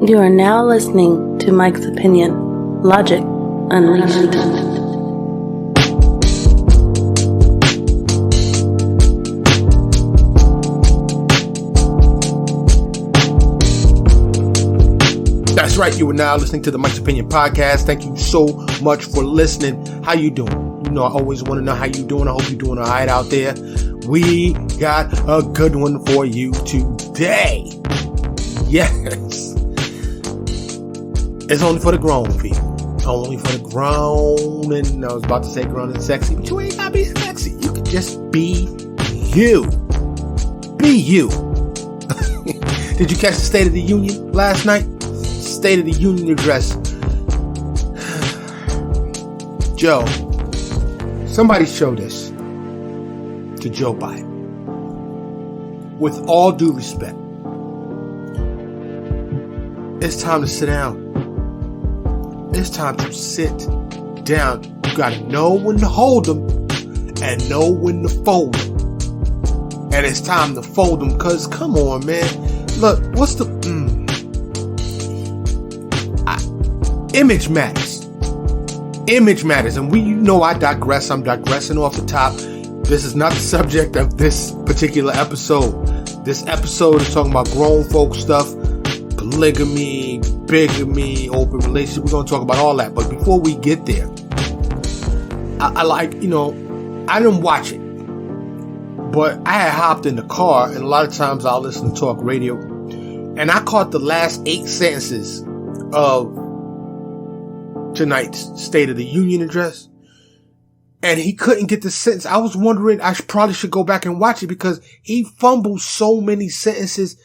You are now listening to Mike's Opinion, Logic Unleashed. That's right, you are now listening to the Mike's Opinion podcast. Thank you so much for listening. How you doing? You know, I always want to know how you doing. I hope you're doing all right out there. We got a good one for you today. Yes. It's only for the grown people. Only for the grown, and I was about to say grown and sexy, but you ain't gotta be sexy. You can just be you. Be you. Did you catch the State of the Union last night? State of the Union address. Joe, somebody show this to Joe Biden. With all due respect, it's time to sit down. It's time to sit down. You gotta know when to hold them and know when to fold them. And it's time to fold them, cause come on, man. Look, what's the image matters. Image matters. And you know I digress. I'm digressing off the top. This is not the subject of this particular episode. This episode is talking about grown folk stuff, polygamy, bigamy, open relationship. We're going to talk about all that. But before we get there, I didn't watch it. But I had hopped in the car, and a lot of times I'll listen to talk radio. And I caught the last 8 sentences of tonight's State of the Union address. And he couldn't get the sentence. I was wondering, I probably should go back and watch it because he fumbled so many sentences.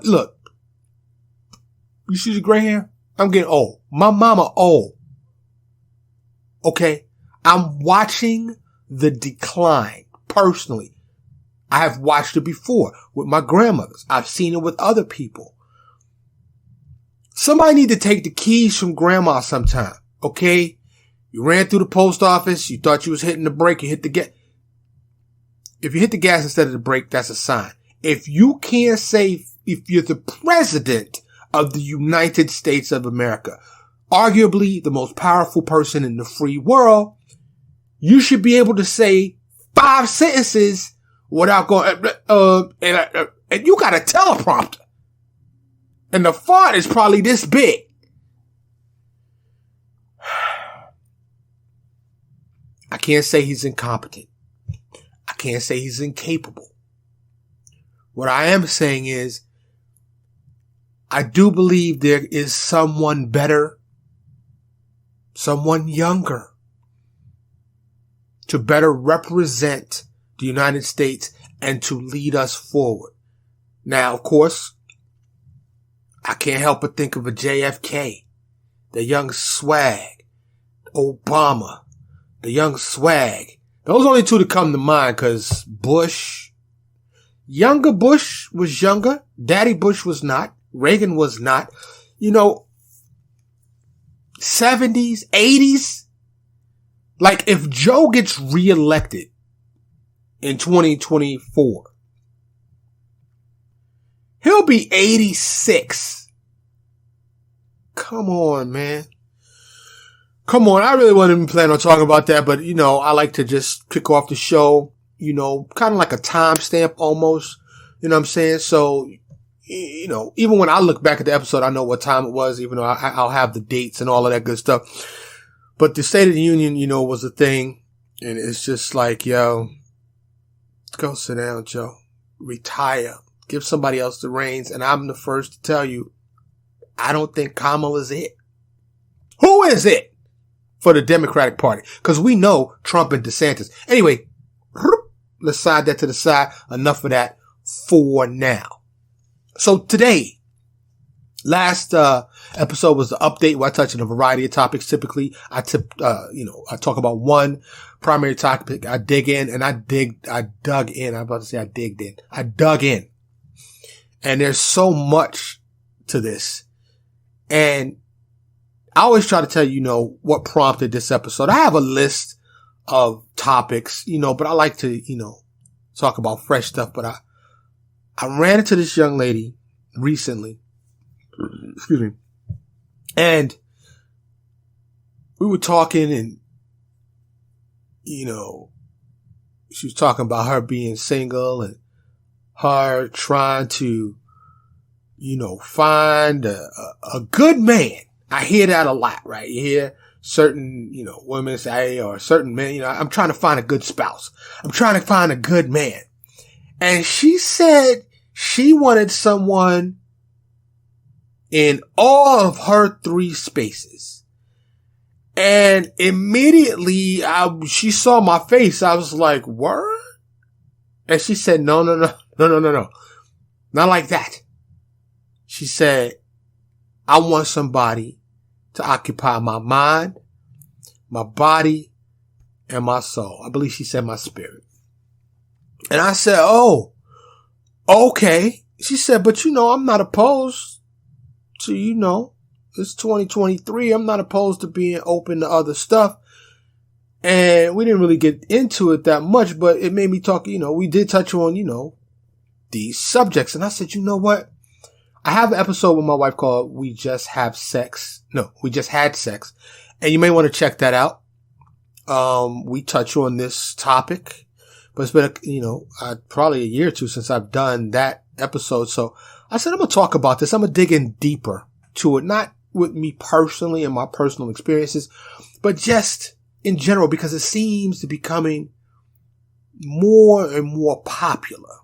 Look, you see the gray hair? I'm getting old. My mama old. Okay? I'm watching the decline personally. I have watched it before with my grandmothers. I've seen it with other people. Somebody need to take the keys from grandma sometime. Okay? You ran through the post office. You thought you was hitting the brake. You hit the gas. If you hit the gas instead of the brake, that's a sign. If you can't say, if you're the president of the United States of America, arguably the most powerful person in the free world, you should be able to say 5 sentences without going, and you got a teleprompter. And the font is probably this big. I can't say he's incompetent. I can't say he's incapable. What I am saying is, I do believe there is someone better, someone younger, to better represent the United States and to lead us forward. Now, of course, I can't help but think of a JFK, the young swag, Obama, the young swag. Those are only 2 that come to mind because younger Bush was younger. Daddy Bush was not. Reagan was not. 70s, 80s. Like if Joe gets reelected in 2024, he'll be 86. Come on, man. Come on. I really wasn't even planning on talking about that, but I like to just kick off the show, kind of like a timestamp almost. You know what I'm saying? So, even when I look back at the episode, I know what time it was, even though I'll have the dates and all of that good stuff. But the State of the Union, was a thing. And it's just like, yo, go sit down, Joe. Retire. Give somebody else the reins. And I'm the first to tell you, I don't think Kamala's it. Who is it for the Democratic Party? Because we know Trump and DeSantis. Anyway, let's slide that to the side. Enough of that for now. So today, last episode was the update where I touch on a variety of topics. Typically, I talk about one primary topic. I dig in and I dug in. I'm about to say I digged in. I dug in. And there's so much to this. And I always try to tell you, what prompted this episode. I have a list of topics, but I like to, talk about fresh stuff. But I ran into this young lady recently. Excuse me. And we were talking and, you know, she was talking about her being single and her trying to, you know, find a good man. I hear that a lot, right? You hear certain, you know, women say, or certain men, you know, I'm trying to find a good spouse. I'm trying to find a good man. And she said she wanted someone in all of her 3 spaces. And immediately she saw my face. I was like, word? And she said, no. Not like that. She said, I want somebody to occupy my mind, my body, and my soul. I believe she said my spirit. And I said, oh, okay. She said, but you know, I'm not opposed to, you know, it's 2023. I'm not opposed to being open to other stuff. And we didn't really get into it that much, but it made me talk, you know, we did touch on, you know, these subjects. And I said, you know what? I have an episode with my wife called We Just Had Sex. And you may want to check that out. We touch on this topic, but it's been, you know, probably a year or 2 since I've done that episode. So I said, I'm going to talk about this. I'm going to dig in deeper to it, not with me personally and my personal experiences, but just in general, because it seems to be becoming more and more popular.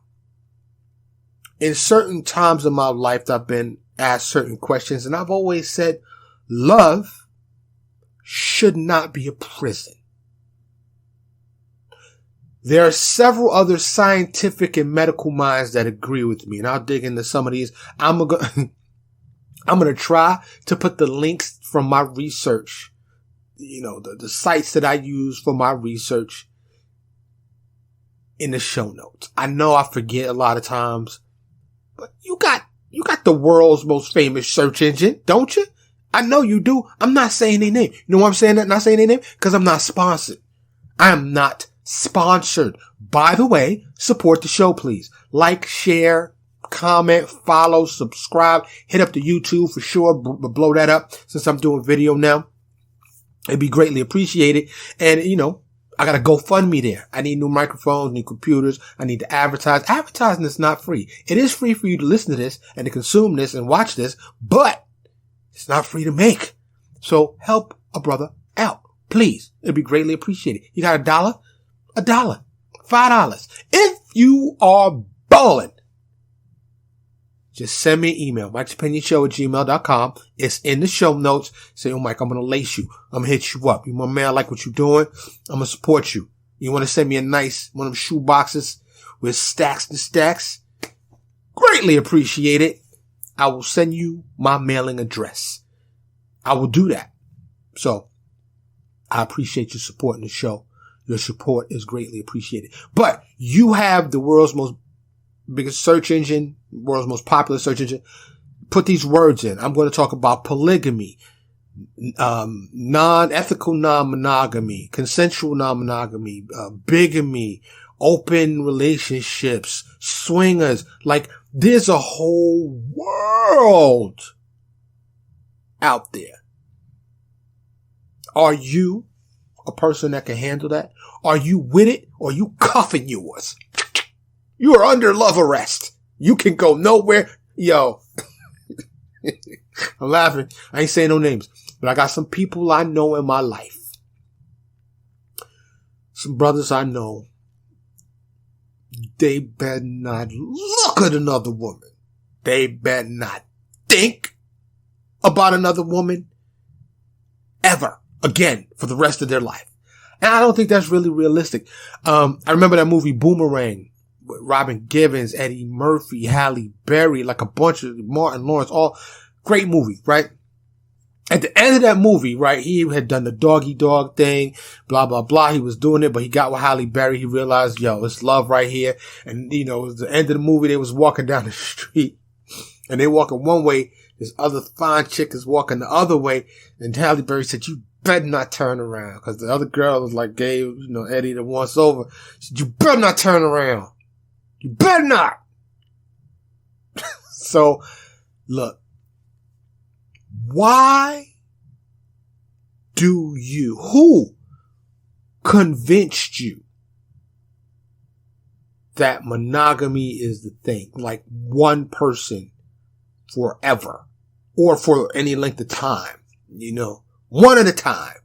In certain times of my life, I've been asked certain questions, and I've always said, love should not be a prison. There are several other scientific and medical minds that agree with me, and I'll dig into some of these. I'm going to try to put the links from my research, you know, the sites that I use for my research in the show notes. I know I forget a lot of times, but you got the world's most famous search engine, don't you? I know you do. I'm not saying their name. You know why I'm saying that? Not saying their name? Because I'm not sponsored. I am not sponsored. By the way, support the show, please. Like, share, comment, follow, subscribe. Hit up the YouTube for sure. Blow that up since I'm doing video now. It'd be greatly appreciated. And, you know, I got a GoFundMe there. I need new microphones, new computers. I need to advertise. Advertising is not free. It is free for you to listen to this and to consume this and watch this, but it's not free to make. So help a brother out, please. It'd be greatly appreciated. You got $1? $1. $5. If you are balling, just send me an email, Mike'sOpinionShow@gmail.com. It's in the show notes. Say, oh, Mike, I'm going to lace you. I'm going to hit you up. You my man, I like what you're doing. I'm going to support you. You want to send me a nice one of them shoe boxes with stacks and stacks? Greatly appreciate it. I will send you my mailing address. I will do that. So I appreciate you supporting the show. Your support is greatly appreciated. But you have the world's biggest search engine, world's most popular search engine. Put these words in. I'm going to talk about polygamy, ethical non-monogamy, consensual non-monogamy, bigamy, open relationships, swingers. Like, there's a whole world out there. Are you a person that can handle that? Are you with it, or are you cuffing yours? You are under love arrest. You can go nowhere. Yo, I'm laughing. I ain't saying no names, but I got some people I know in my life. Some brothers I know. They better not look at another woman. They better not think about another woman ever again for the rest of their life. And I don't think that's really realistic. I remember that movie Boomerang with Robin Givens, Eddie Murphy, Halle Berry, like a bunch of Martin Lawrence, all great movie, right? At the end of that movie, right, he had done the doggy dog thing, blah, blah, blah. He was doing it, but he got with Halle Berry. He realized, yo, it's love right here. And, you know, it was the end of the movie. They was walking down the street and they walking one way. This other fine chick is walking the other way. And Halle Berry said, you better not turn around. Cause the other girl was like, gave, you know, Eddie the once over. She said, you better not turn around. You better not. So, look, who convinced you that monogamy is the thing? Like one person forever or for any length of time, one at a time.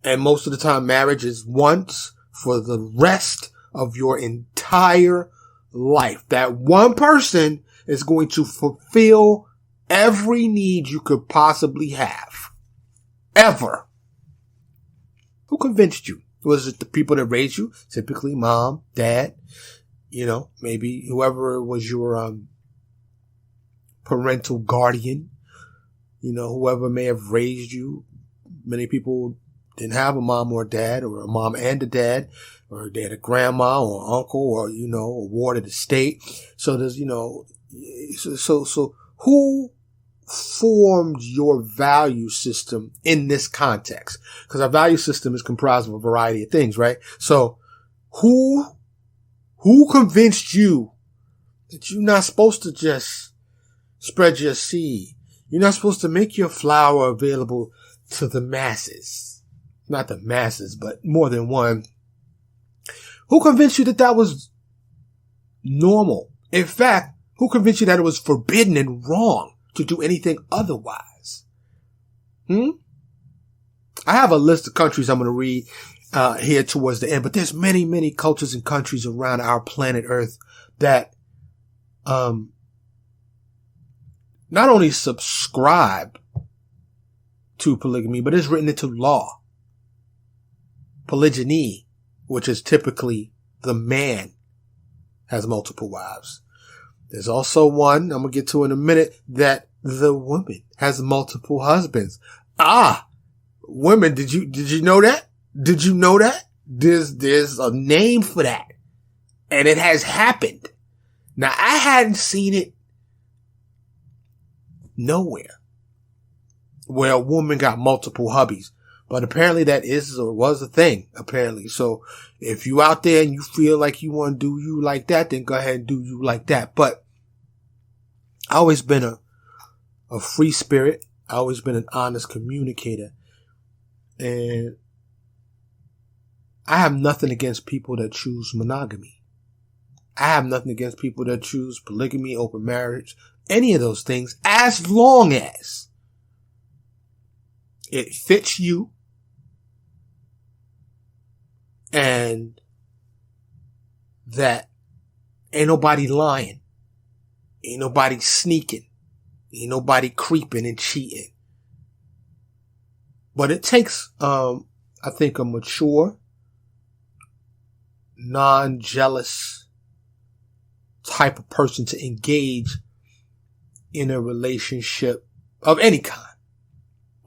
And most of the time marriage is once for the rest of your entire life. That one person is going to fulfill every need you could possibly have. Ever. Who convinced you? Was it the people that raised you? Typically mom, dad, maybe whoever was your parental guardian, whoever may have raised you. Many people didn't have a mom or a dad, or a mom and a dad, or they had a grandma or uncle, or, a ward of the state. So there's, so who formed your value system in this context? Because our value system is comprised of a variety of things, right? So who convinced you that you're not supposed to just spread your seed? You're not supposed to make your flower available to the masses. Not the masses, but more than one. Who convinced you that that was normal? In fact, who convinced you that it was forbidden and wrong to do anything otherwise? I have a list of countries I'm going to read here towards the end, but there's many, many cultures and countries around our planet Earth that not only subscribe to polygamy, but it's written into law. Polygyny, which is typically the man has multiple wives. There's also one, I'm going to get to in a minute, that the woman has multiple husbands. Women, did you know that? Did you know that? There's a name for that. And it has happened. Now, I hadn't seen it nowhere where a woman got multiple hubbies. But apparently that is or was a thing, apparently. So if you out there and you feel like you want to do you like that, then go ahead and do you like that. But I always been a free spirit. I always been an honest communicator. And I have nothing against people that choose monogamy. I have nothing against people that choose polygamy, open marriage, any of those things, as long as it fits you and that ain't nobody lying, ain't nobody sneaking, ain't nobody creeping and cheating. But it takes, I think, a mature, non-jealous type of person to engage in a relationship of any kind.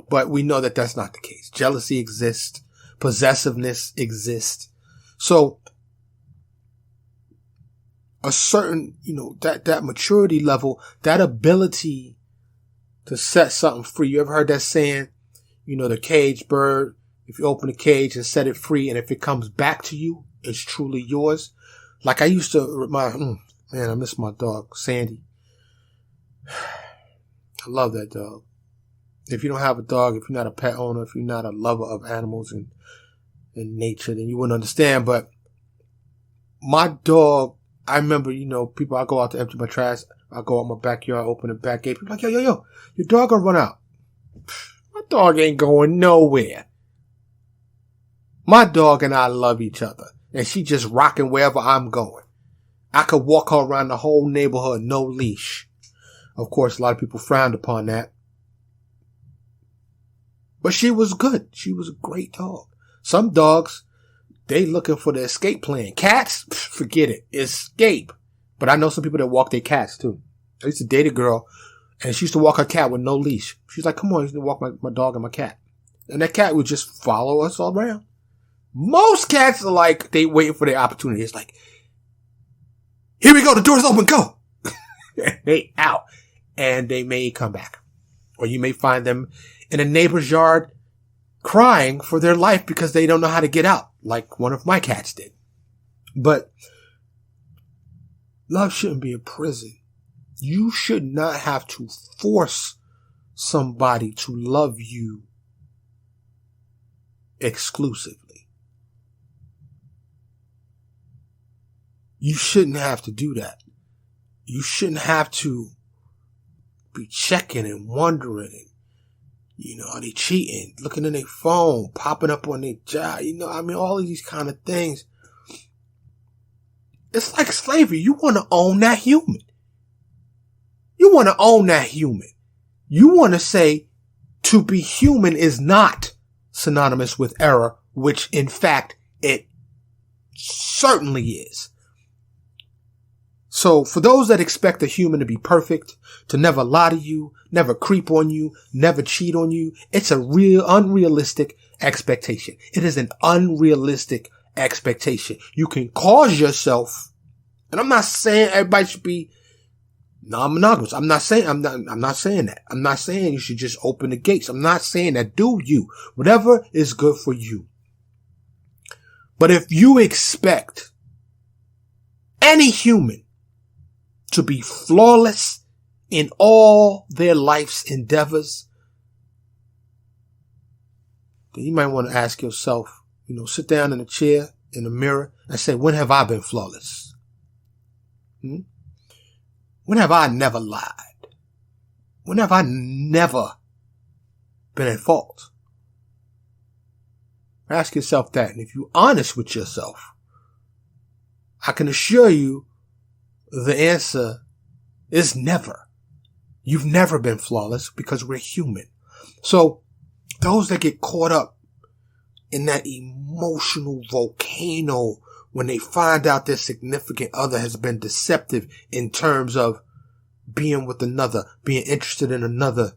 But we know that that's not the case. Jealousy exists. Possessiveness exists. So a certain, that maturity level, that ability to set something free. You ever heard that saying, the caged bird, if you open the cage and set it free, and if it comes back to you, it's truly yours. Like I used to, I miss my dog, Sandy. I love that dog. If you don't have a dog, if you're not a pet owner, if you're not a lover of animals and nature, then you wouldn't understand. But my dog, I remember, people, I go out to empty my trash. I go out my backyard, open the back gate. People like, yo, your dog gonna run out. My dog ain't going nowhere. My dog and I love each other. And she just rocking wherever I'm going. I could walk her around the whole neighborhood, no leash. Of course, a lot of people frowned upon that. But she was good. She was a great dog. Some dogs, they looking for the escape plan. Cats, forget it. Escape. But I know some people that walk their cats too. I used to date a girl and she used to walk her cat with no leash. She's like, come on, you need to walk my dog and my cat. And that cat would just follow us all around. Most cats are like, they waiting for their opportunity. It's like, here we go. The door's open. Go. They out. And they may come back. Or you may find them in a neighbor's yard crying for their life because they don't know how to get out, like one of my cats did. But love shouldn't be a prison. You should not have to force somebody to love you exclusively. You shouldn't have to do that. You shouldn't have to be checking and wondering, and, are they cheating, looking in their phone, popping up on their job, all of these kind of things. It's like slavery. You want to own that human. You want to own that human. You want to say to be human is not synonymous with error, which in fact it certainly is. So for those that expect a human to be perfect, to never lie to you, never creep on you, never cheat on you, it's a real unrealistic expectation. It is an unrealistic expectation. You can cause yourself, and I'm not saying everybody should be non-monogamous. I'm not saying that. I'm not saying you should just open the gates. I'm not saying that. Do you. Whatever is good for you. But if you expect any human to be flawless in all their life's endeavors, then you might want to ask yourself, sit down in a chair, in the mirror, and say, when have I been flawless? When have I never lied? When have I never been at fault? Ask yourself that. And if you're honest with yourself, I can assure you the answer is never. You've never been flawless because we're human. So those that get caught up in that emotional volcano when they find out their significant other has been deceptive in terms of being with another, being interested in another,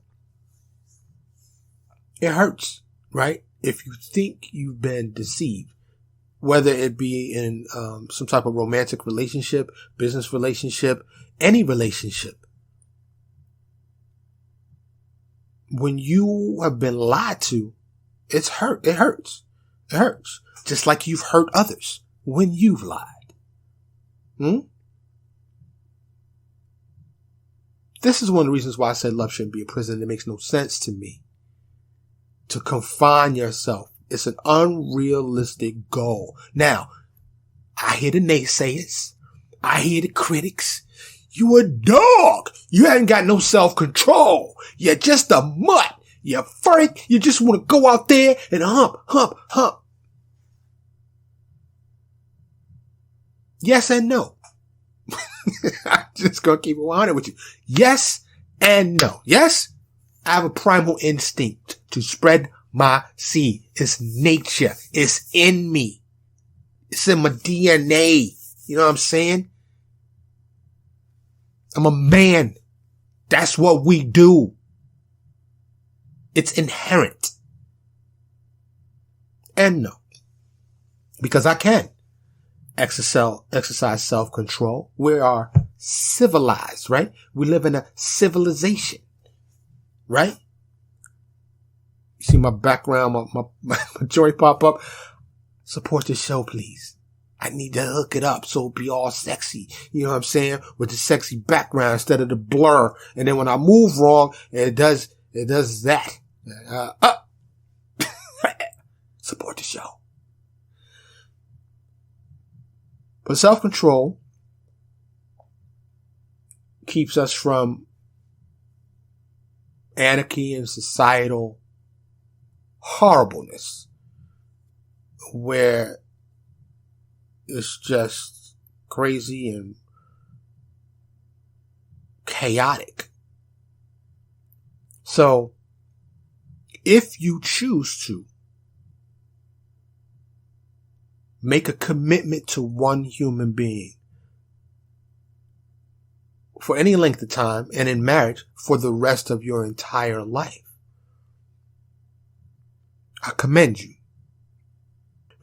it hurts, right? If you think you've been deceived, whether it be in some type of romantic relationship, business relationship, any relationship. When you have been lied to, it's hurt. It hurts. It hurts. Just like you've hurt others when you've lied. This is one of the reasons why I said love shouldn't be a prison. It makes no sense to me to confine yourself. It's an unrealistic goal. Now, I hear the naysayers. I hear the critics. You a dog. You haven't got no self-control. You're just a mutt. You're furry. You just want to go out there and hump. Yes and no. I'm just going to keep it 100 with you. Yes and no. Yes, I have a primal instinct to spread my seed. It's nature. It's in me. It's in my DNA. You know what I'm saying? I'm a man. That's what we do. It's inherent. And no. Because I can exercise self-control. We are civilized, right? We live in a civilization, right? You see my background, my joy pop up. Support the show, please. I need to hook it up so it'll be all sexy. You know what I'm saying? With the sexy background instead of the blur. And then when I move wrong, it does that. Support the show. But self-control keeps us from anarchy and societal horribleness where it's just crazy and chaotic. So, if you choose to make a commitment to one human being for any length of time, and in marriage for the rest of your entire life, I commend you.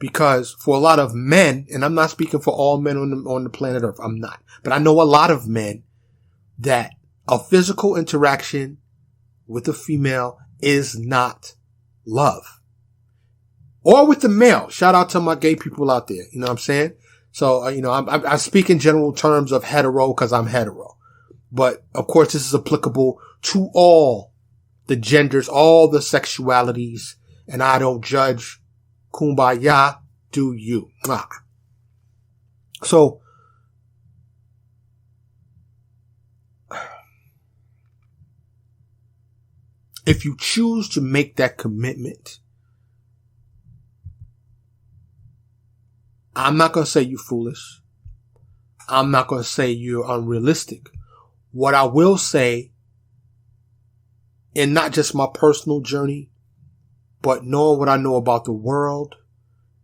Because for a lot of men, and I'm not speaking for all men on the planet Earth, I'm not. But I know a lot of men that a physical interaction with a female is not love. Or with the male. Shout out to my gay people out there. You know what I'm saying? So, I speak in general terms of hetero because I'm hetero. But of course, this is applicable to all the genders, all the sexualities, and I don't judge. Kumbaya, do you? So, if you choose to make that commitment, I'm not going to say you're foolish. I'm not going to say you're unrealistic. What I will say, and not just my personal journey, but knowing what I know about the world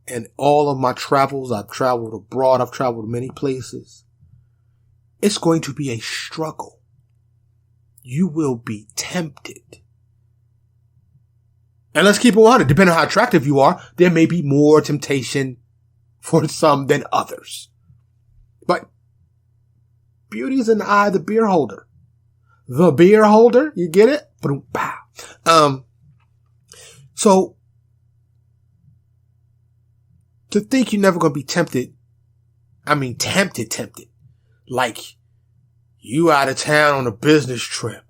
and all of my travels, I've traveled abroad, I've traveled many places. It's going to be a struggle. You will be tempted. And let's keep it 100. Depending on how attractive you are, there may be more temptation for some than others. But beauty is in the eye of the beer holder. The beer holder, you get it? So, to think you're never going to be tempted, tempted. Like, you out of town on a business trip.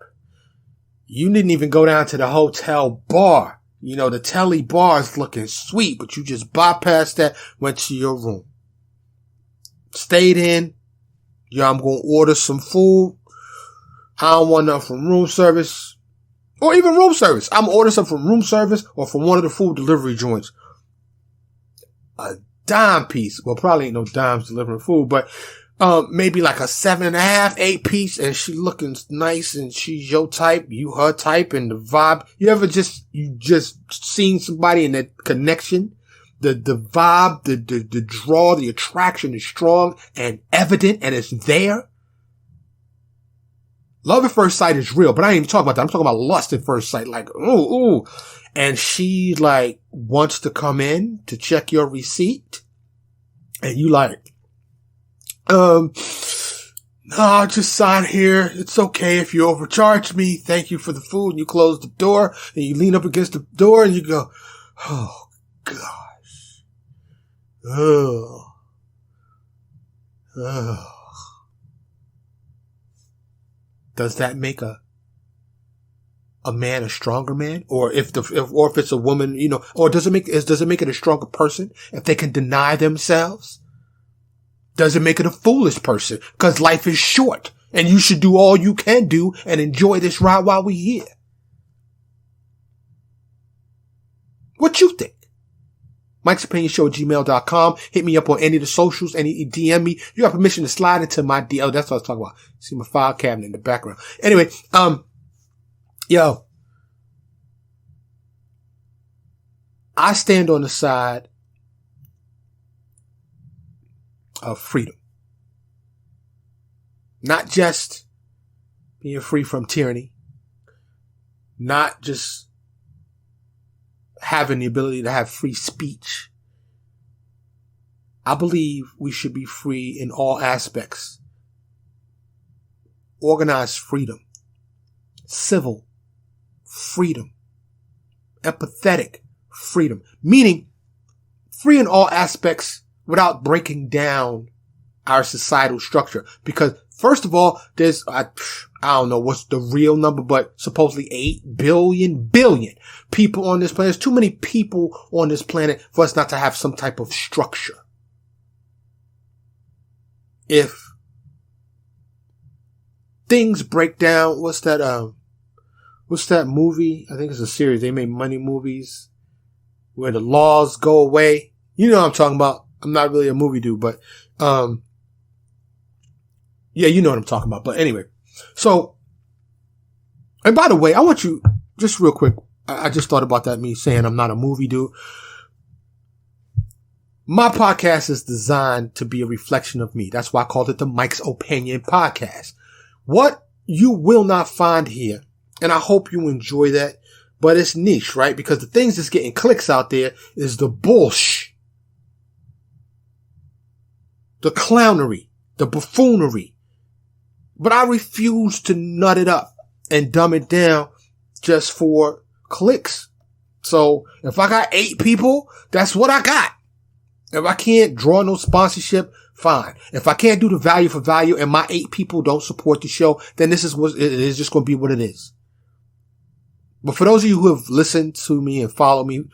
You didn't even go down to the hotel bar. You know, the telly bar is looking sweet, but you just bypassed that, went to your room. Stayed in. Yeah, I'm going to order some food. I don't want nothing from room service. Or even room service. I'm ordering something from room service or from one of the food delivery joints. A dime piece. Well, probably ain't no dimes delivering food, but maybe like a 7.5, 8 piece, and she looking nice, and she's your type, you her type, and the vibe. You just seen somebody in that connection. The vibe, the draw, the attraction is strong and evident, and it's there. Love at first sight is real, but I ain't even talking about that. I'm talking about lust at first sight. Like, ooh. And she like wants to come in to check your receipt. And you like, no, I'll just sign here. It's okay if you overcharge me. Thank you for the food. And you close the door and you lean up against the door and you go, oh gosh. Oh. Does that make a man a stronger man? Or if it's a woman, you know, or does it make it a stronger person if they can deny themselves? Does it make it a foolish person? Because life is short and you should do all you can do and enjoy this ride while we're here. What you think? Mike'sOpinionShow@gmail.com. Hit me up on any of the socials, any DM me. You have permission to slide into my DM. That's what I was talking about. See my file cabinet in the background. Anyway, yo, I stand on the side of freedom. Not just being free from tyranny. Not just having the ability to have free speech. I believe we should be free in all aspects. Organized freedom. Civil freedom. Empathetic freedom. Meaning, free in all aspects without breaking down our societal structure. Because, first of all, there's, I don't know what's the real number, but supposedly 8 billion people on this planet. There's too many people on this planet for us not to have some type of structure. If things break down, what's that movie? I think it's a series. They made money movies where the laws go away. You know what I'm talking about. I'm not really a movie dude, but, yeah, you know what I'm talking about. But anyway, so, and by the way, I want you, just real quick, I just thought about that, me saying I'm not a movie dude. My podcast is designed to be a reflection of me. That's why I called it the Mike's Opinion Podcast. What you will not find here, and I hope you enjoy that, but it's niche, right? Because the things that's getting clicks out there is the bullshit, the clownery, the buffoonery. But I refuse to nut it up and dumb it down just for clicks. So if I got 8 people, that's what I got. If I can't draw no sponsorship fine. If I can't do the value for value and my 8 people don't support the show, then this is what it is, just going to be what it is. But for those of you who have listened to me and followed me,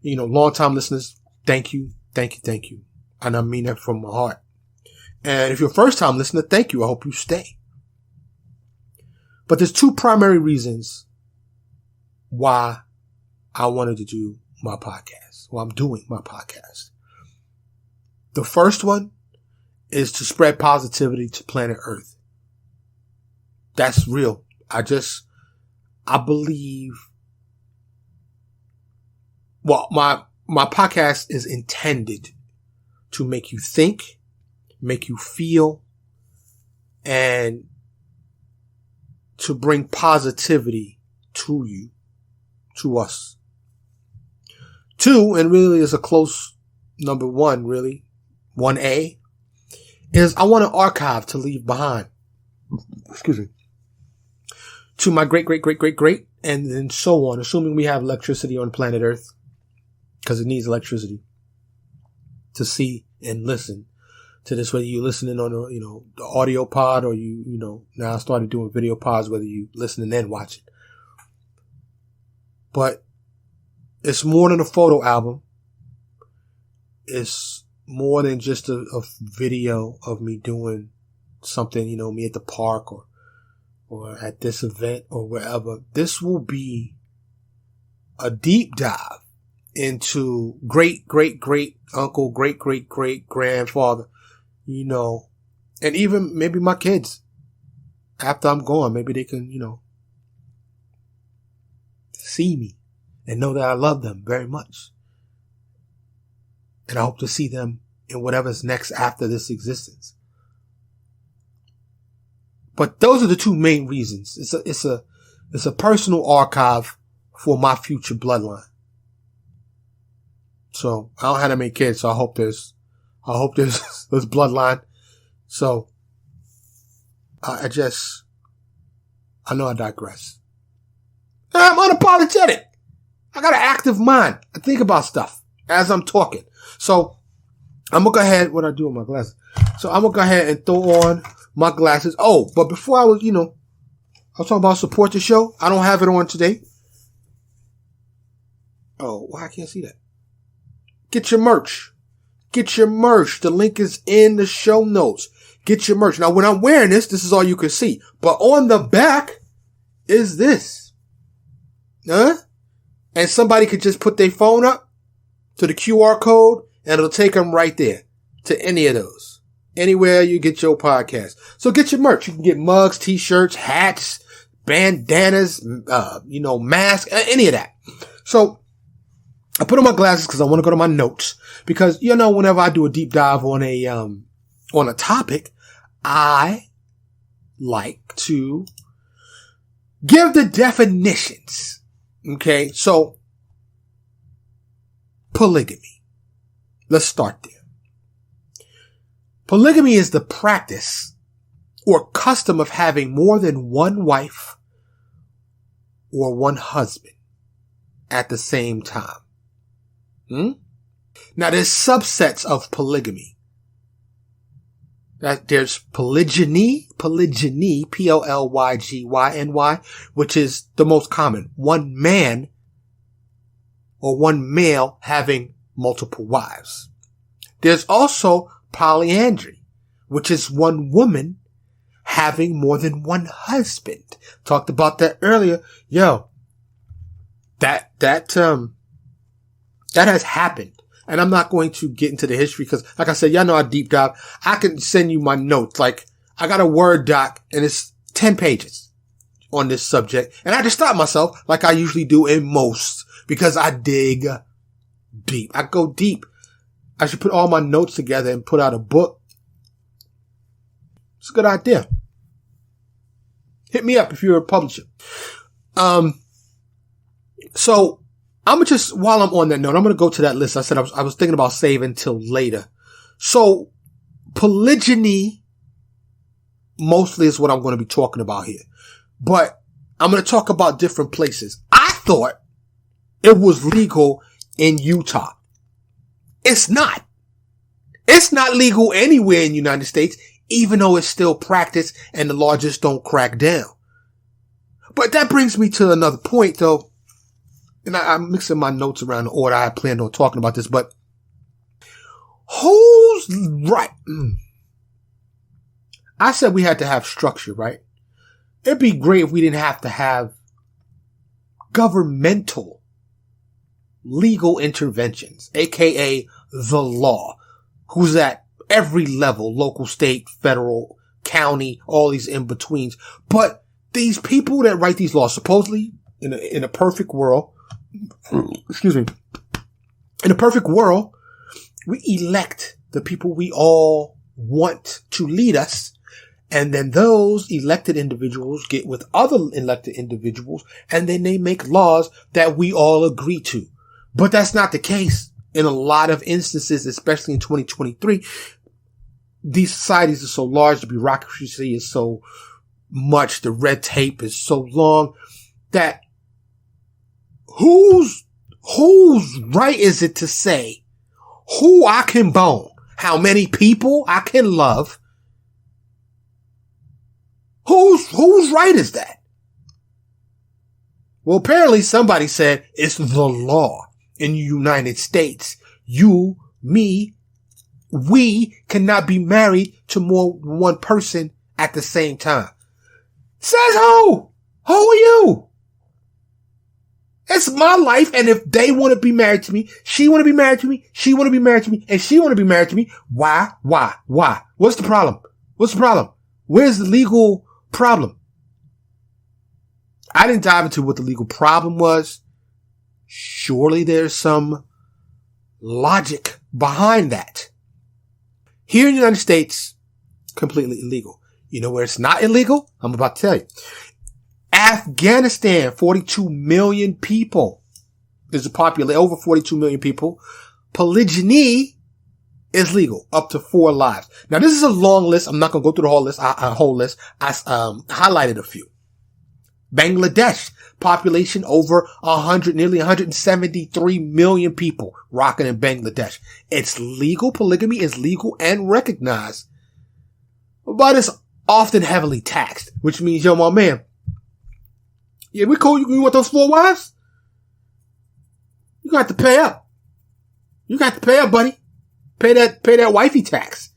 long-time listeners, thank you. And I mean that from my heart. And if you're a first-time listener, thank you. I hope you stay. But there's 2 primary reasons why I wanted to do my podcast. Well, I'm doing my podcast. The first one is to spread positivity to planet Earth. That's real. I believe, well, my podcast is intended to make you think, make you feel, and to bring positivity to you, to us. 2, and really is a close number 1, really, 1A, is I want an archive to leave behind. Excuse me. To my great, and then so on, assuming we have electricity on planet Earth, because it needs electricity to see and listen to this, whether you're listening on the audio pod or now I started doing video pods, whether you listening and watching. But it's more than a photo album. It's more than just a video of me doing something, me at the park or at this event or wherever. This will be a deep dive into great uncle, great grandfather, and even maybe my kids after I'm gone. Maybe they can, see me and know that I love them very much. And I hope to see them in whatever's next after this existence. But those are the 2 main reasons. It's a personal archive for my future bloodline. So I don't have that many kids, so I hope there's this bloodline. So I know I digress. I'm unapologetic. I got an active mind. I think about stuff as I'm talking. So I'm going to go ahead, what I do with my glasses. So I'm going to go ahead and throw on my glasses. Oh, but before I was talking about support the show. I don't have it on today. Oh, why I can't see that? Get your merch. The link is in the show notes. Get your merch. Now, when I'm wearing this is all you can see. But on the back is this. Huh? And somebody could just put their phone up to the QR code and it'll take them right there to any of those. Anywhere you get your podcast. So get your merch. You can get mugs, t-shirts, hats, bandanas, masks, any of that. So I put on my glasses because I want to go to my notes because, whenever I do a deep dive on a topic, I like to give the definitions. Okay. So polygamy. Let's start there. Polygamy is the practice or custom of having more than one wife or one husband at the same time. Now there's subsets of polygamy. There's polygyny, P-O-L-Y-G-Y-N-Y, which is the most common. One man or one male having multiple wives. There's also polyandry, which is one woman having more than one husband. Talked about that earlier. That has happened. And I'm not going to get into the history because, like I said, y'all know I deep dive. I can send you my notes. Like, I got a Word doc and it's 10 pages on this subject. And I just stopped myself like I usually do in most because I dig deep. I go deep. I should put all my notes together and put out a book. It's a good idea. Hit me up if you're a publisher. So I'm gonna just, while I'm on that note, I'm gonna go to that list. I said I was thinking about saving till later. So polygyny mostly is what I'm going to be talking about here, but I'm going to talk about different places. I thought it was legal in Utah. It's not. It's not legal anywhere in the United States, even though it's still practiced and the law just don't crack down. But that brings me to another point, though. And I'm mixing my notes around the order I planned on talking about this, but who's right? I said we had to have structure, right? It'd be great if we didn't have to have governmental legal interventions, aka the law, who's at every level, local, state, federal, county, all these in-betweens. But these people that write these laws, supposedly in a perfect world, excuse me, in a perfect world, we elect the people we all want to lead us. And then those elected individuals get with other elected individuals, and then they make laws that we all agree to. But that's not the case in a lot of instances, especially in 2023. These societies are so large, the bureaucracy is so much, the red tape is so long that whose right is it to say who I can bone, how many people I can love? Whose right is that? Well, apparently somebody said it's the law in the United States. You, me, we cannot be married to more than one person at the same time. Says who? Who are you? It's my life, and if they want to be married to me, she want to be married to me, she want to be married to me, and she want to be married to me, why? What's the problem? Where's the legal problem? I didn't dive into what the legal problem was. Surely there's some logic behind that. Here in the United States, completely illegal. You know where it's not illegal? I'm about to tell you. Afghanistan, 42 million people. There's a population, over 42 million people. Polygyny is legal, up to 4 lives. Now, this is a long list. I'm not going to go through the whole list. I highlighted a few. Bangladesh, population over 100, nearly 173 million people rocking in Bangladesh. It's legal. Polygamy is legal and recognized, but it's often heavily taxed, which means, yo, my man, yeah, we cool. You want those 4 wives? You got to pay up. Buddy. Pay that wifey tax.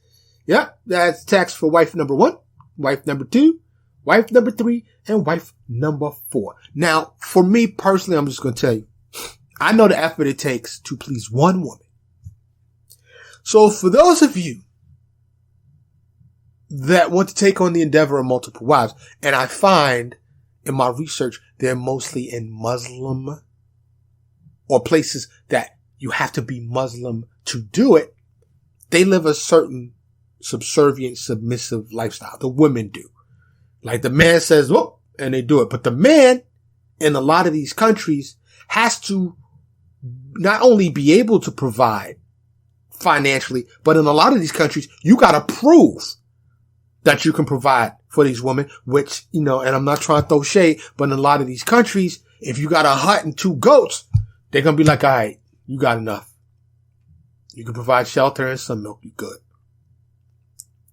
Yep. That's tax for wife number 1, wife number 2, wife number 3, and wife number 4. Now, for me personally, I'm just going to tell you, I know the effort it takes to please one woman. So for those of you that want to take on the endeavor of multiple wives, and I find in my research, they're mostly in Muslim or places that you have to be Muslim to do it. They live a certain subservient, submissive lifestyle. The women do. Like the man says, whoop, and they do it. But the man in a lot of these countries has to not only be able to provide financially, but in a lot of these countries, you got to prove that you can provide for these women, which, you know, and I'm not trying to throw shade, but in a lot of these countries, if you got a hut and 2 goats, they're going to be like, all right, you got enough. You can provide shelter and some milk. You good.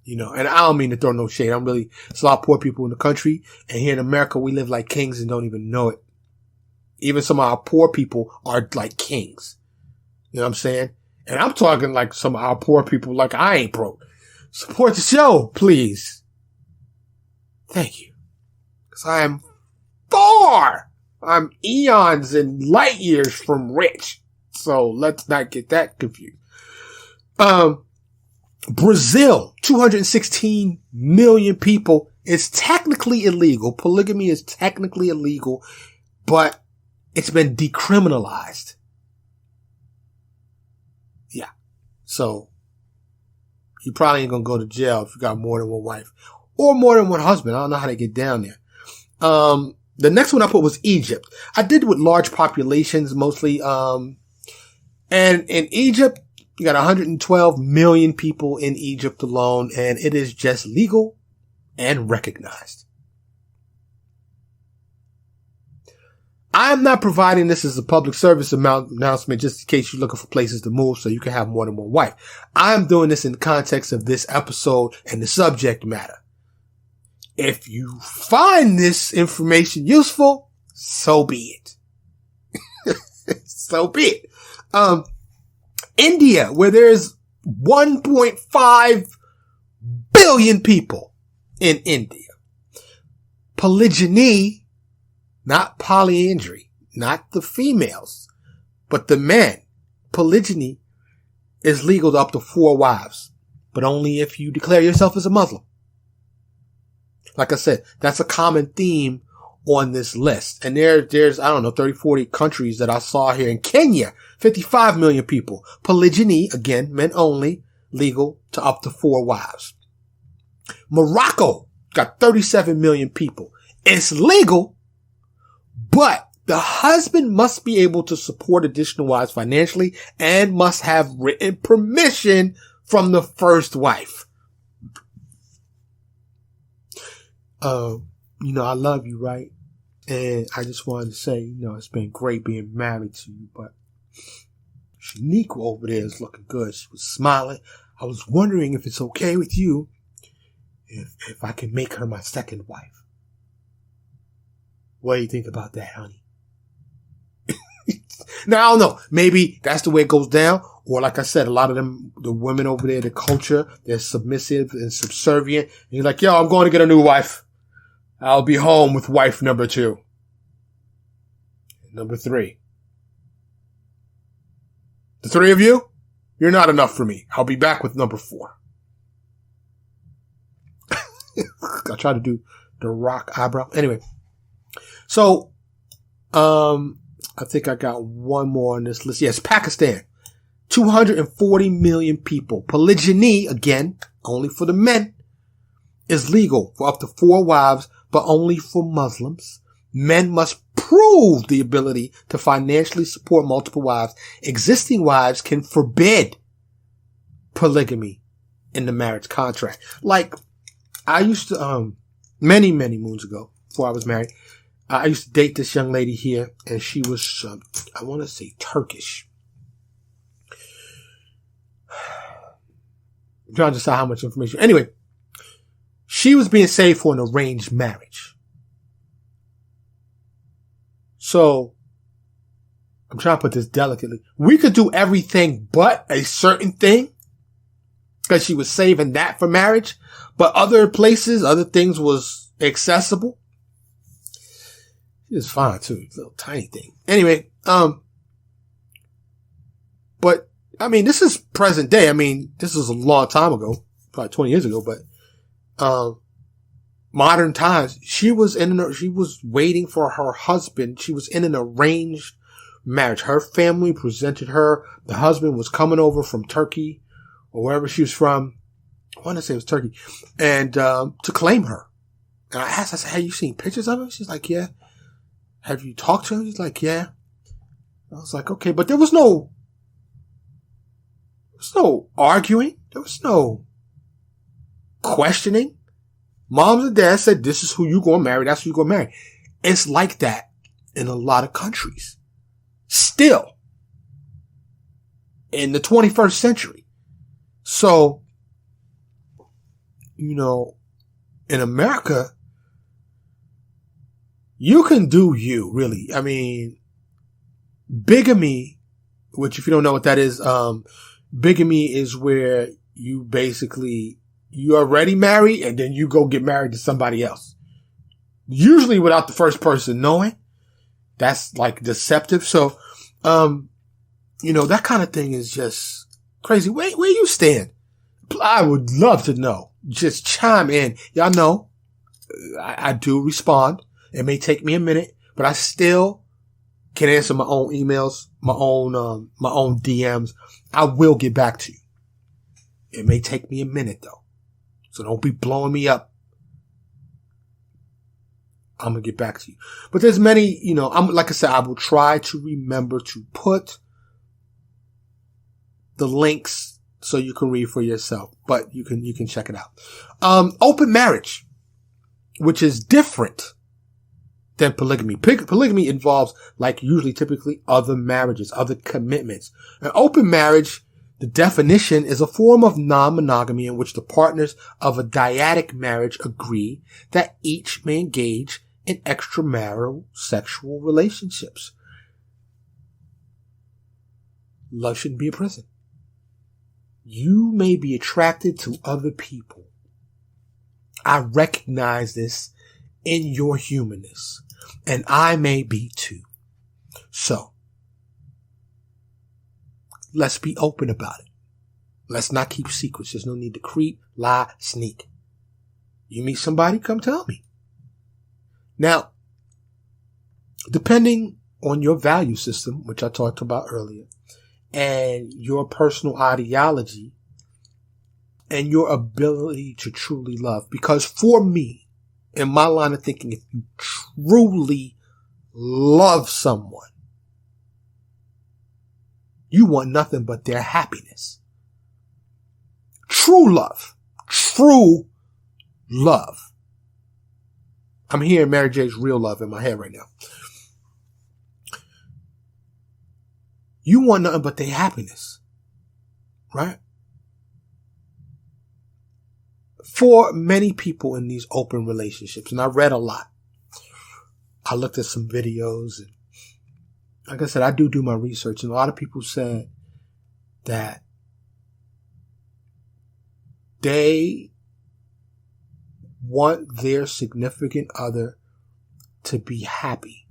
You know, and I don't mean to throw no shade. It's a lot of poor people in the country. And here in America, we live like kings and don't even know it. Even some of our poor people are like kings. You know what I'm saying? And I'm talking like some of our poor people, like I ain't broke. Support the show, please. Thank you. Because I'm eons and light years from rich. So let's not get that confused. Brazil, 216 million people. It's technically illegal. Polygamy is technically illegal, but it's been decriminalized. Yeah. So you probably ain't gonna go to jail if you got more than one wife or more than one husband. I don't know how they get down there. The next one I put was Egypt. I did with large populations mostly. And in Egypt, you got 112 million people in Egypt alone, and it is just legal and recognized. I'm not providing this as a public service announcement just in case you're looking for places to move so you can have more than one wife. I'm doing this in the context of this episode and the subject matter. If you find this information useful, so be it. So be it. India, where there's 1.5 billion people in India. Polygyny, not polyandry, not the females, but the men. Polygyny is legal to up to 4 wives, but only if you declare yourself as a Muslim. Like I said, that's a common theme on this list. And there's, 30, 40 countries that I saw here. In Kenya, 55 million people. Polygyny, again, men only, legal to up to 4 wives. Morocco got 37 million people. It's legal, but the husband must be able to support additional wives financially and must have written permission from the first wife. I love you, right? And I just wanted to say, it's been great being married to you, but Shaniqua over there is looking good. She was smiling. I was wondering if it's okay with you if I can make her my second wife. What do you think about that, honey? Now, I don't know. Maybe that's the way it goes down. Or like I said, a lot of them, the women over there, the culture, they're submissive and subservient. And you're like, yo, I'm going to get a new wife. I'll be home with wife number 2. Number 3. The 3 of you, you're not enough for me. I'll be back with number 4. I try to do the rock eyebrow. Anyway. So, I think I got one more on this list. Yes, Pakistan. 240 million people. Polygyny, again, only for the men, is legal for up to 4 wives, but only for Muslims. Men must prove the ability to financially support multiple wives. Existing wives can forbid polygamy in the marriage contract. Like, I used to, many, many moons ago, before I was married, I used to date this young lady here, and she was, I want to say Turkish. I'm trying to decide how much information. Anyway, she was being saved for an arranged marriage. So, I'm trying to put this delicately. We could do everything but a certain thing, because she was saving that for marriage, but other places, other things was accessible. She was fine too, a little tiny thing. Anyway, but I mean, this is present day. I mean, this is a long time ago, probably 20 years ago, but, modern times, she was waiting for her husband. She was in an arranged marriage. Her family presented her. The husband was coming over from Turkey or wherever she was from. I want to say it was Turkey, and, to claim her. And I said, have you seen pictures of her? She's like, yeah. Have you talked to her? She's like, yeah. I was like, okay, but there was no arguing. There was no questioning. Moms and dads said, this is who you gonna marry. That's who you gonna marry. It's like that in a lot of countries. Still. In the 21st century. So, in America, you can do you, really. I mean, bigamy, which if you don't know what that is, bigamy is where you you're already married and then you go get married to somebody else. Usually without the first person knowing. That's like deceptive. So, that kind of thing is just crazy. Where you stand? I would love to know. Just chime in. Y'all know, I do respond. It may take me a minute, but I still can answer my own emails, my own DMs. I will get back to you. It may take me a minute though. So don't be blowing me up. I'm going to get back to you. But there's many, like I said, I will try to remember to put the links so you can read for yourself, but you can check it out. Open marriage, which is different than polygamy. Polygamy involves, typically other marriages, other commitments. An open marriage, the definition, is a form of non-monogamy in which the partners of a dyadic marriage agree that each may engage in extramarital sexual relationships. Love shouldn't be a prison. You may be attracted to other people. I recognize this in your humanness, and I may be too. So, let's be open about it. Let's not keep secrets. There's no need to creep, lie, sneak. You meet somebody, come tell me. Now, depending on your value system, which I talked about earlier, and your personal ideology and your ability to truly love. Because for me, in my line of thinking, if you truly love someone, you want nothing but their happiness. True love. True love. I'm hearing Mary J's Real Love in my head right now. You want nothing but their happiness, right? For many people in these open relationships, and I read a lot. I looked at some videos, and like I said, I do my research, and a lot of people said that they want their significant other to be happy.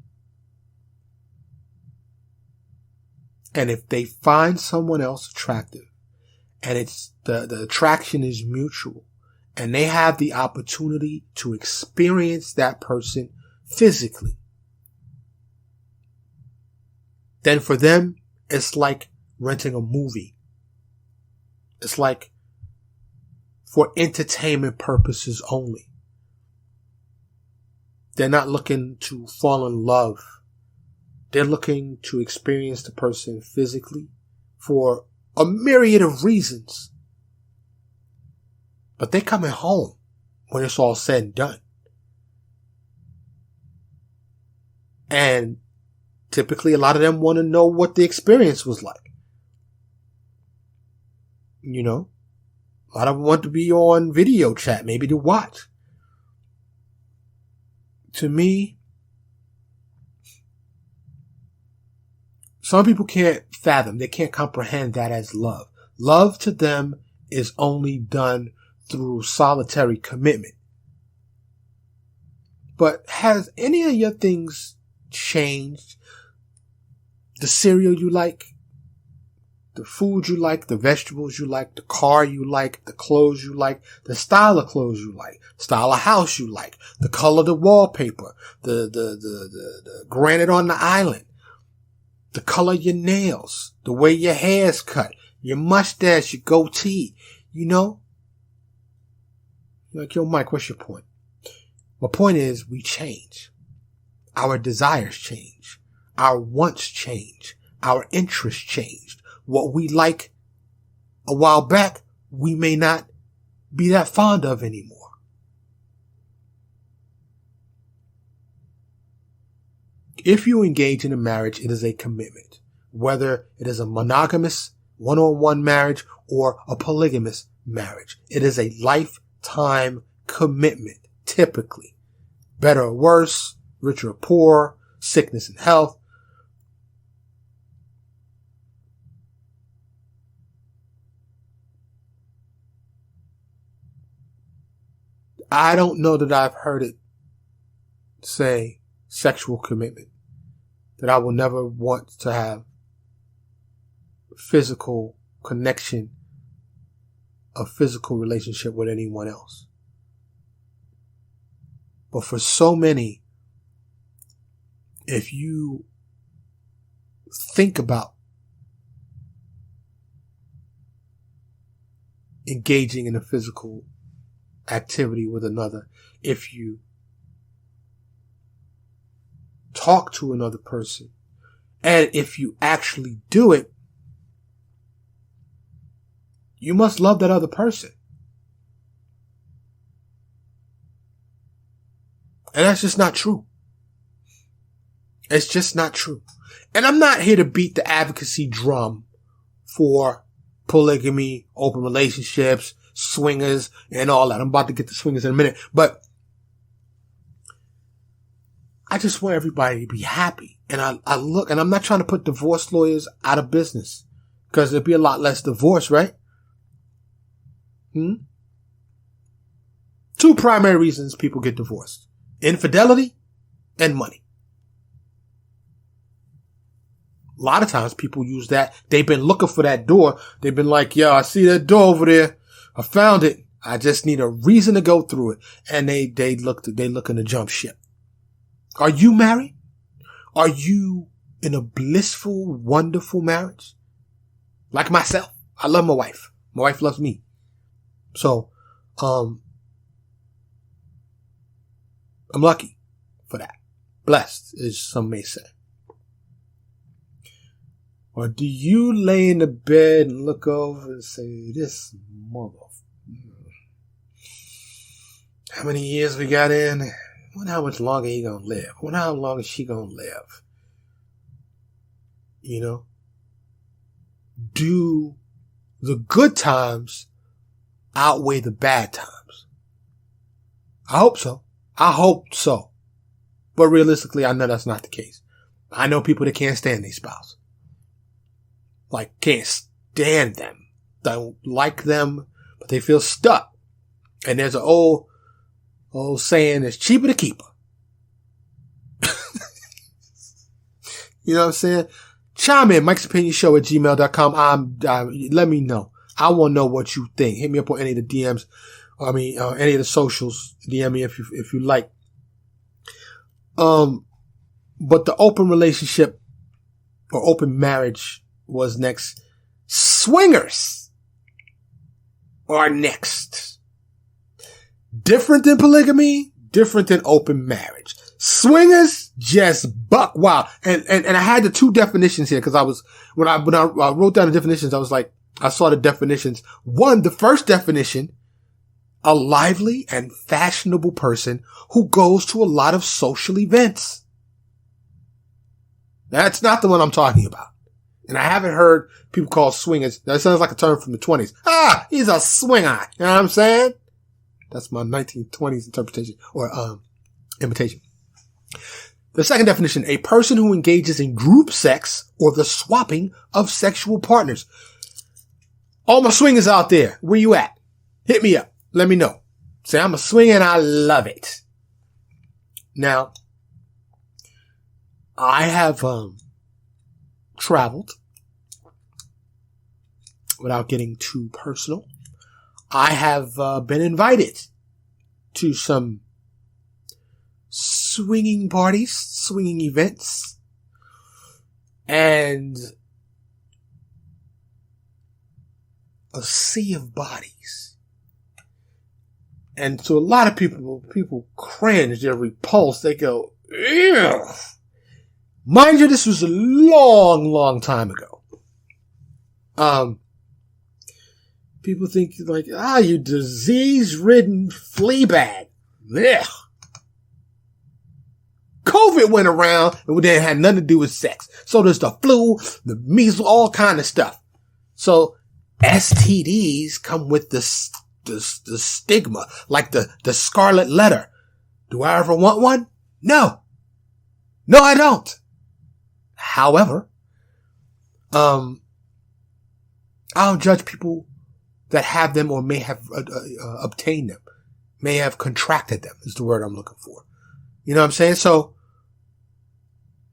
And if they find someone else attractive, and it's the attraction is mutual, and they have the opportunity to experience that person physically, then for them, it's like renting a movie. It's like for entertainment purposes only. They're not looking to fall in love. They're looking to experience the person physically for a myriad of reasons. But they're coming home when it's all said and done. And typically a lot of them want to know what the experience was like. You know, a lot of them want to be on video chat, maybe to watch. To me, some people can't fathom, they can't comprehend that as love. Love to them is only done through solitary commitment. But has any of your things changed? The cereal you like, the food you like, the vegetables you like, the car you like, the clothes you like, the style of clothes you like, style of house you like, the color of the wallpaper, the granite on the island, the color of your nails, the way your hair's cut, your mustache, your goatee, you know? You're like, yo, Mike, what's your point? My point is we change. Our desires change. Our wants change. Our interests changed. What we like a while back, we may not be that fond of anymore. If you engage in a marriage, it is a commitment. Whether it is a monogamous, one-on-one marriage or a polygamous marriage. It is a lifetime commitment, typically. Better or worse, richer or poor, sickness and health. I don't know that I've heard it say sexual commitment, that I will never want to have physical connection, a physical relationship with anyone else. But for so many, if you think about engaging in a physical activity with another, if you talk to another person, and if you actually do it, you must love that other person. And that's just not true. It's just not true. And I'm not here to beat the advocacy drum for polygamy, open relationships, swingers, and all that. I'm about to get to swingers in a minute. But I just want everybody to be happy. And I look, and I'm not trying to put divorce lawyers out of business, because there'd be a lot less divorce, right? Two primary reasons people get divorced: infidelity and money. A lot of times people use that. They've been looking for that door. They've been like, yo, I see that door over there. I found it. I just need a reason to go through it. And they looking to jump ship. Are you married? Are you in a blissful, wonderful marriage? Like myself. I love my wife. My wife loves me. So, I'm lucky for that. Blessed, as some may say. Or do you lay in the bed and look over and say, this mother, how many years we got in? I wonder how much longer he gonna live. I wonder how long is she gonna live? You know? Do the good times outweigh the bad times? I hope so. But realistically, I know that's not the case. I know people that can't stand their spouse. Like, can't stand them. Don't like them, but they feel stuck. And there's an old saying, it's cheaper to keep her. You know what I'm saying? Chime in, Mike's Opinion Show at gmail.com. Let me know. I want to know what you think. Hit me up on any of the DMs. Any of the socials. DM me if you like. But the open relationship or open marriage was next. Swingers are next. Different than polygamy, different than open marriage. Swingers just buck wild. And I had the two definitions here because when I wrote down the definitions, I was like, I saw the definitions. One, the first definition, a lively and fashionable person who goes to a lot of social events. That's not the one I'm talking about. And I haven't heard people call swingers. That sounds like a term from the 20s. Ah, he's a swinger. You know what I'm saying? That's my 1920s interpretation or imitation. The second definition, a person who engages in group sex or the swapping of sexual partners. All my swingers out there, where you at? Hit me up. Let me know. Say, I'm a swinger and I love it. Now, I have traveled, without getting too personal. I have been invited to some swinging parties, swinging events, and a sea of bodies. And so a lot of people cringe, they're repulsed, they go, ew. Mind you, this was a long, long time ago. People think like, you disease-ridden flea bag. Ugh. COVID went around and it had nothing to do with sex. So there's the flu, the measles, all kind of stuff. So STDs come with the stigma, like the scarlet letter. Do I ever want one? No. No, I don't. However, I don't judge people that have them or may have obtained them, may have contracted them is the word I'm looking for. You know what I'm saying? So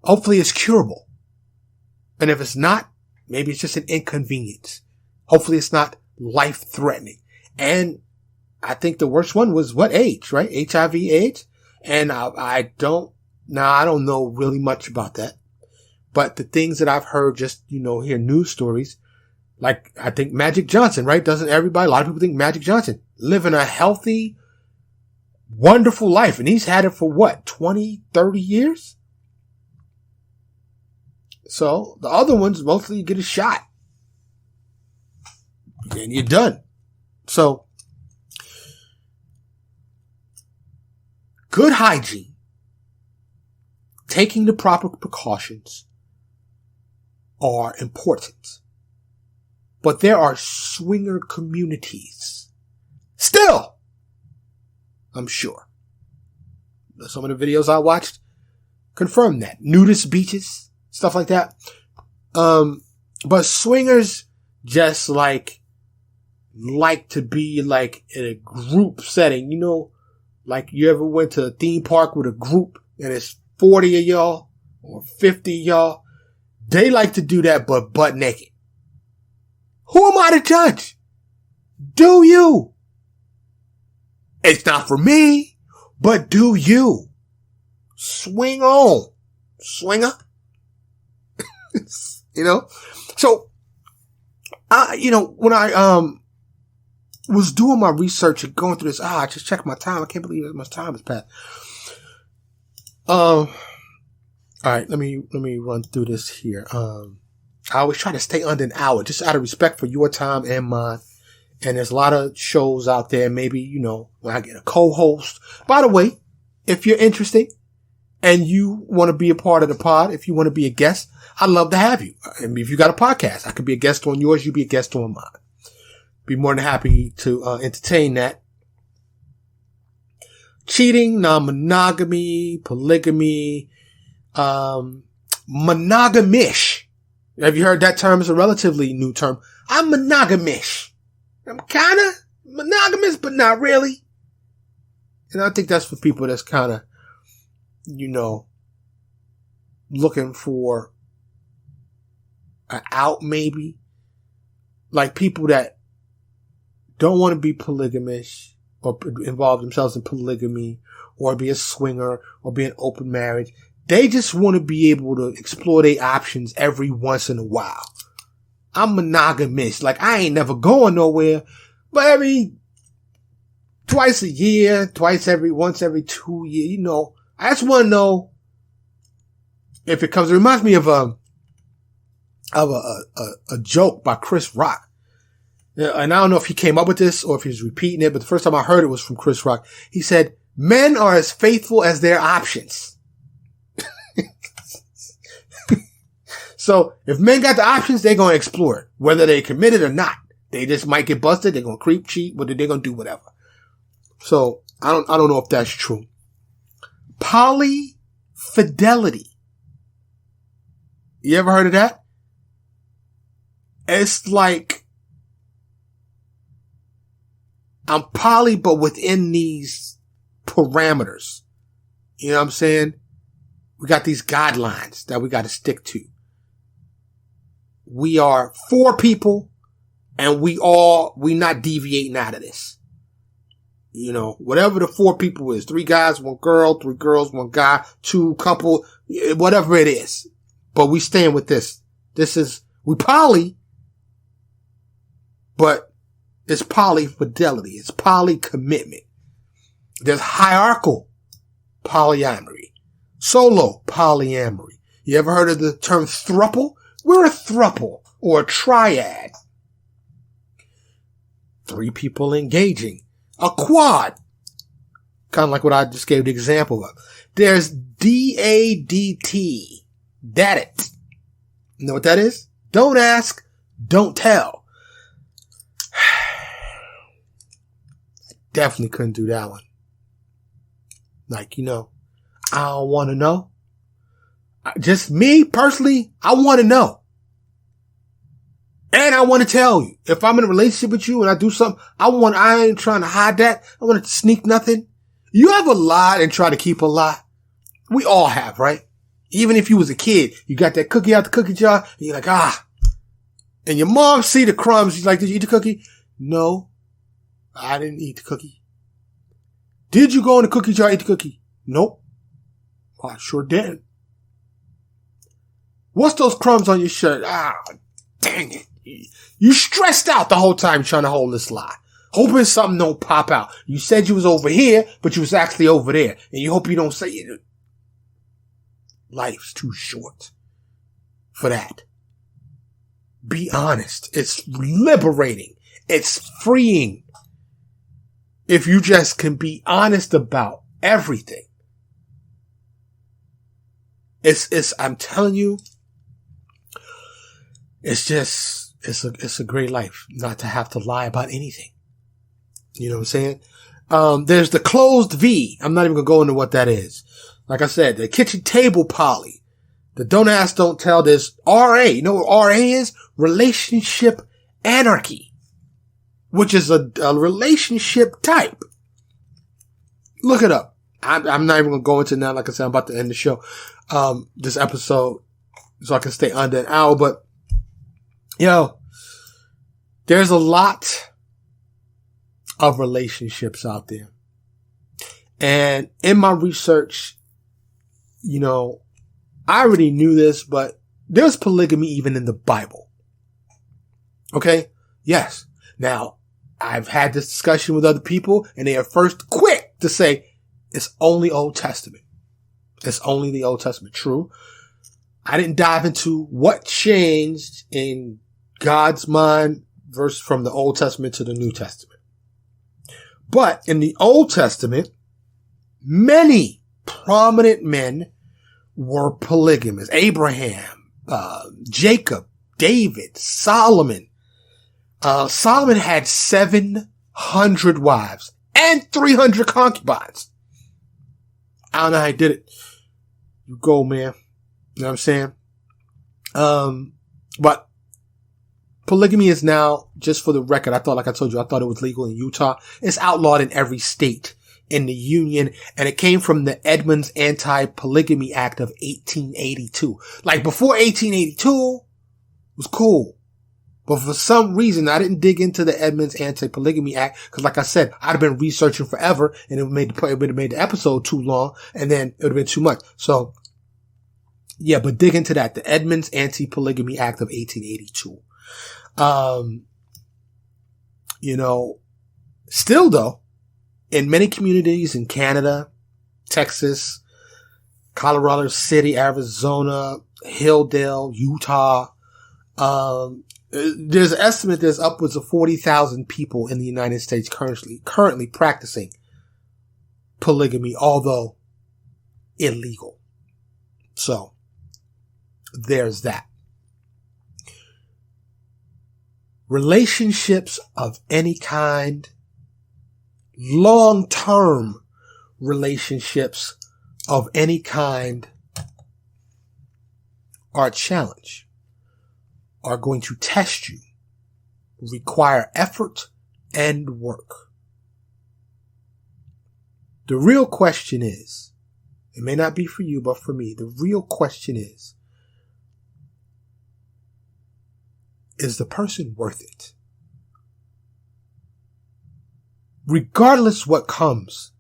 hopefully it's curable. And if it's not, maybe it's just an inconvenience. Hopefully it's not life-threatening. And I think the worst one was what age, right? HIV AIDS. And I don't know really much about that. But the things that I've heard, just, hear news stories, like I think Magic Johnson, right? Doesn't everybody, a lot of people think Magic Johnson living a healthy, wonderful life. And he's had it for what, 20, 30 years? So the other ones, mostly you get a shot and you're done. So good hygiene, taking the proper precautions are important. But there are swinger communities. Still, I'm sure. Some of the videos I watched confirm that. Nudist beaches, stuff like that. But swingers just like to be like in a group setting, you know, like you ever went to a theme park with a group and it's 40 of y'all or 50 of y'all. They like to do that, but butt naked. Who am I to judge? Do you? It's not for me, but do you? Swing on, swinger. You know? So, when I, was doing my research and going through this, I just checked my time. I can't believe how much time has passed. All right, let me run through this here. I always try to stay under an hour, just out of respect for your time and mine. And there's a lot of shows out there. Maybe, you know, when I get a co-host. By the way, if you're interested and you want to be a part of the pod, if you want to be a guest, I'd love to have you. I mean, if you got a podcast, I could be a guest on yours. You be a guest on mine. Be more than happy to entertain that. Cheating, non-monogamy, polygamy, monogamish. Have you heard that term? It's a relatively new term. I'm monogamish. I'm kind of monogamous, but not really. And I think that's for people that's kind of, you know, looking for an out maybe. Like people that don't want to be polygamous or involve themselves in polygamy or be a swinger or be an open marriage. They just want to be able to explore their options every once in a while. I'm monogamous. Like I ain't never going nowhere, but twice a year, once every 2 years, you know, I just want to know if it comes. It reminds me of a joke by Chris Rock. And I don't know if he came up with this or if he's repeating it, but the first time I heard it was from Chris Rock. He said, men are as faithful as their options. So if men got the options, they're going to explore it, whether they committed or not. They just might get busted. They're going to creep, cheat, but they're going to do whatever. So I don't know if that's true. Polyfidelity. You ever heard of that? It's like I'm poly, but within these parameters. You know what I'm saying? We got these guidelines that we got to stick to. We are 4 people and we not deviating out of this. You know, whatever the 4 people is, 3 guys, 1 girl, 3 girls, 1 guy, 2 couple, whatever it is. But we stand with this. We poly, but it's polyfidelity. It's poly commitment. There's hierarchical polyamory, solo polyamory. You ever heard of the term throuple? We're a throuple or a triad. 3 people engaging. A quad. Kind of like what I just gave the example of. There's DADT. Dadit. You know what that is? Don't ask, don't tell. I definitely couldn't do that one. Like, you know, I don't want to know. Just me, personally, I want to know. And I want to tell you. If I'm in a relationship with you and I do something, I ain't trying to hide that. I want to sneak nothing. You ever lied and try to keep a lie? We all have, right? Even if you was a kid, you got that cookie out the cookie jar, and you're like, and your mom see the crumbs. She's like, did you eat the cookie? No, I didn't eat the cookie. Did you go in the cookie jar and eat the cookie? Nope. I sure didn't. What's those crumbs on your shirt? Dang it. You stressed out the whole time trying to hold this lie. Hoping something don't pop out. You said you was over here, but you was actually over there. And you hope you don't say it. Life's too short for that. Be honest. It's liberating. It's freeing. If you just can be honest about everything. I'm telling you, it's a great life not to have to lie about anything. You know what I'm saying? There's the closed V. I'm not even going to go into what that is. Like I said, the kitchen table poly, the don't ask, don't tell. There's RA. You know what RA is? Relationship anarchy, which is a relationship type. Look it up. I'm not even going to go into it now. Like I said, I'm about to end the show, this episode, so I can stay under an hour. But, there's a lot of relationships out there. And in my research, I already knew this, but there's polygamy even in the Bible. Okay? Yes. Now, I've had this discussion with other people, and they are first quick to say, it's only Old Testament. It's only the Old Testament. True. I didn't dive into what changed in God's mind versus from the Old Testament to the New Testament. But in the Old Testament, many prominent men were polygamous. Abraham, Jacob, David, Solomon. Solomon had 700 wives and 300 concubines. I don't know how he did it. You go, man. You know what I'm saying? But polygamy is now, just for the record, I thought it was legal in Utah. It's outlawed in every state in the union, and it came from the Edmunds Anti-Polygamy Act of 1882. Like, before 1882, it was cool. But for some reason, I didn't dig into the Edmunds Anti-Polygamy Act, because like I said, I'd have been researching forever, and it would have made the episode too long, and then it would have been too much. So, yeah, but dig into that. The Edmunds Anti-Polygamy Act of 1882. Still though, in many communities in Canada, Texas, Colorado City, Arizona, Hilldale, Utah, there's an estimate there's upwards of 40,000 people in the United States currently practicing polygamy, although illegal. So, there's that. Relationships of any kind, long-term relationships of any kind are a challenge, are going to test you, require effort and work. The real question is, it may not be for you, but for me, the real question is the person worth it? Regardless what comes,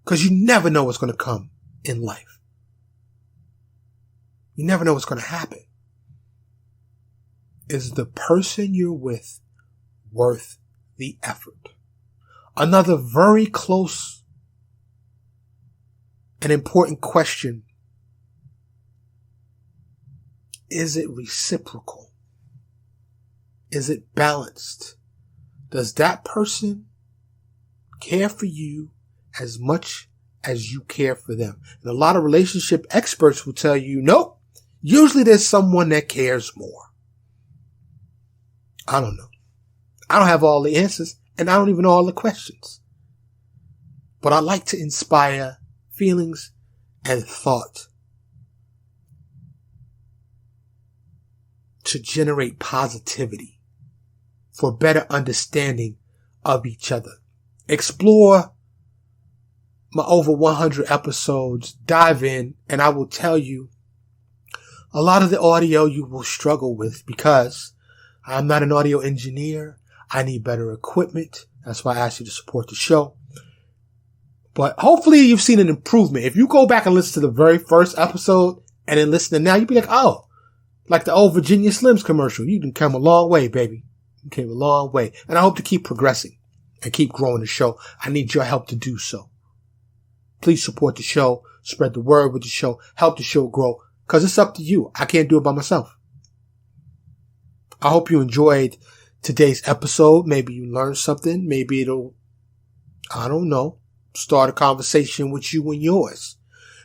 because you never know what's going to come in life. You never know what's going to happen. Is the person you're with worth the effort? Another very close and important question. Is it reciprocal? Is it balanced? Does that person care for you as much as you care for them? And a lot of relationship experts will tell you, nope, usually there's someone that cares more. I don't know. I don't have all the answers, and I don't even know all the questions. But I like to inspire feelings and thought to generate positivity for better understanding of each other. Explore my over 100 episodes, dive in, and I will tell you a lot of the audio you will struggle with because I'm not an audio engineer. I need better equipment. That's why I asked you to support the show. But hopefully you've seen an improvement. If you go back and listen to the very first episode and then listen to now, you'd be like, oh, like the old Virginia Slims commercial. You can come a long way, baby. You came a long way. And I hope to keep progressing and keep growing the show. I need your help to do so. Please support the show. Spread the word with the show. Help the show grow. Because it's up to you. I can't do it by myself. I hope you enjoyed today's episode. Maybe you learned something. Maybe it'll, I don't know, start a conversation with you and yours.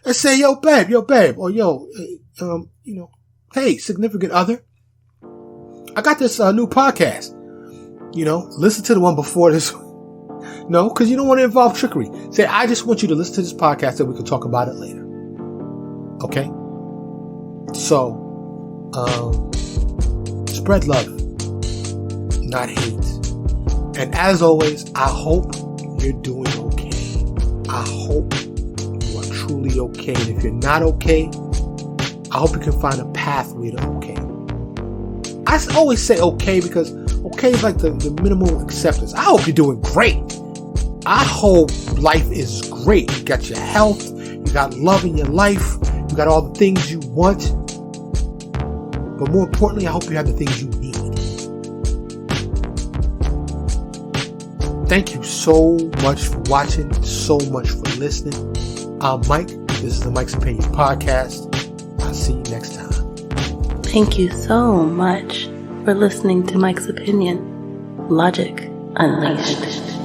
and say, yo, babe, or yo, hey, significant other, I got this new podcast. Listen to the one before this. No, because you don't want to involve trickery. Say, I just want you to listen to this podcast and we can talk about it later. Okay? So, spread love, not hate. And as always, I hope you're doing okay. I hope you are truly okay. And if you're not okay, I hope you can find a pathway to okay. I always say okay because okay is like the minimal acceptance. I hope you're doing great. I hope life is great. You got your health. You got love in your life. You got all the things you want. But more importantly, I hope you have the things you need. Thank you so much for watching. So much for listening. I'm Mike. This is the Mike's Opinion Podcast. I'll see you next time. Thank you so much for listening to Mike's Opinion. Logic Unleashed.